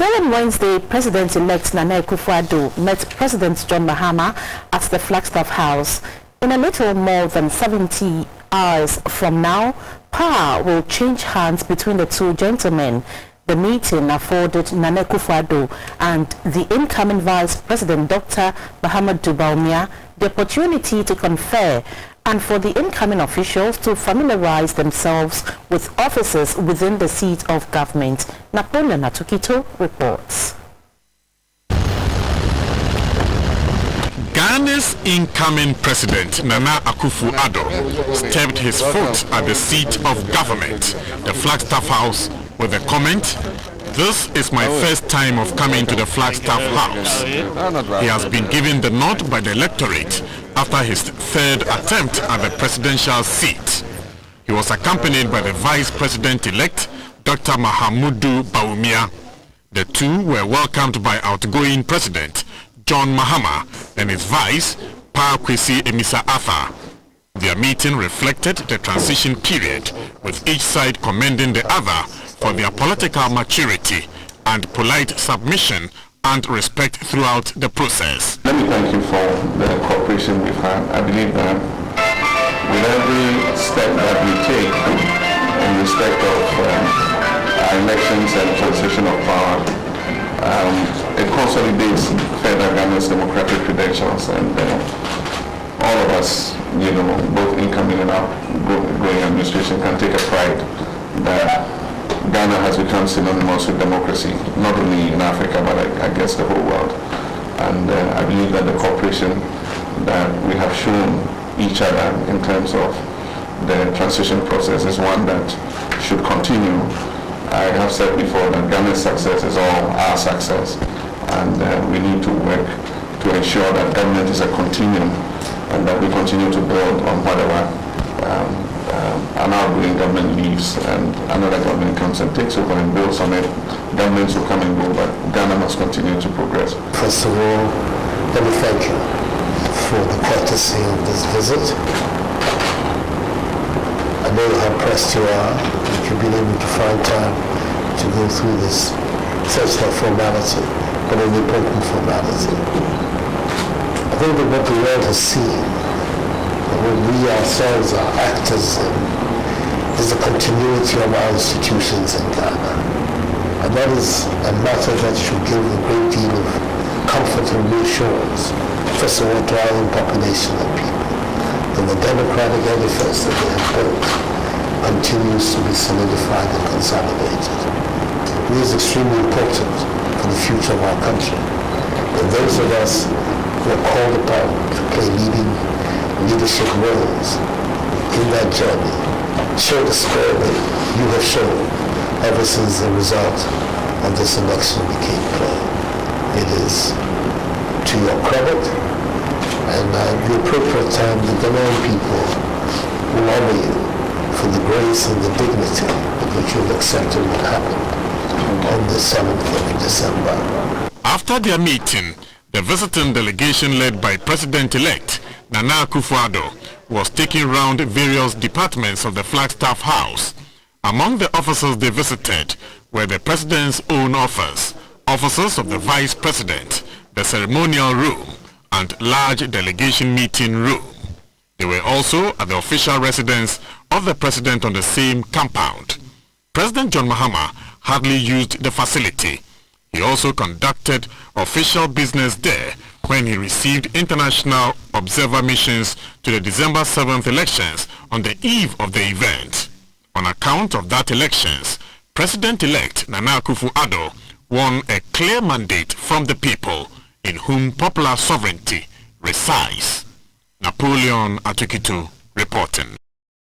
Still on Wednesday, President-elect Nana Akufo Addo met President John Mahama at the Flagstaff House. In a little more than 70 hours from now, power will change hands between the two gentlemen. The meeting afforded Nana Akufo Addo and the incoming Vice President Dr. Mahamudu Bawumia the opportunity to confer and for the incoming officials to familiarize themselves with officers within the seat of government. Napoleon Atukito reports. Ghana's incoming president, Nana Akufo Addo, stepped his foot at the seat of government, the Flagstaff House, with a comment, "This is my first time of coming to the Flagstaff House." He has been given the nod by the electorate after his third attempt at the presidential seat. He was accompanied by the Vice President-elect, Dr. Mahamudu Bawumia. The two were welcomed by outgoing President John Mahama and his vice, Kwesi Emisa Arthur. Their meeting reflected the transition period, with each side commending the other for their political maturity and polite submission and respect throughout the process. Let me thank you for the cooperation we've had. I believe that with every step that we take in respect of our elections and transition of power, it consolidates further Ghana's democratic credentials, and all of us, both incoming and outgoing administration, can take a pride that Ghana has become synonymous with democracy, not only in Africa, but I guess the whole world. And I believe that the cooperation that we have shown each other in terms of the transition process is one that should continue. I have said before that Ghana's success is all our success, and we need to work to ensure that government is a continuum and that we continue to build on whatever an outgoing government leaves and another government comes and takes over and builds on it. Governments will come and go, but Ghana must continue to progress. First of all, let me thank you for the courtesy of this visit. I know how pressed you are, that you've been able to find time to go through this such a formality, but an important formality. I think that what the world has seen, what we ourselves are actors in, is the continuity of our institutions in Ghana. And that is a matter that should give a great deal of comfort and reassurance, first of all, to our own population and people, that the democratic edifice that they have built continues to be solidified and consolidated. It is extremely important for the future of our country that those of us who are called upon to play leadership roles in that journey show the spirit that you have shown ever since the result of this election became clear. It is to your credit, and at the appropriate time the Ghanaian people will honor you for the grace and the dignity with which you've accepted what happened on the 7th of December. After their meeting, the visiting delegation led by President-elect Nana Akufo Addo was taking round various departments of the Flagstaff House. Among the officers they visited were the President's own office, officers of the Vice President, the ceremonial room, and large delegation meeting room. They were also at the official residence of the President on the same compound. President John Mahama hardly used the facility. He also conducted official business there when he received international observer missions to the December 7th elections on the eve of the event. On account of that elections, President-elect Nana Akufo Addo won a clear mandate from the people in whom popular sovereignty resides. Napoleon Atukito reporting.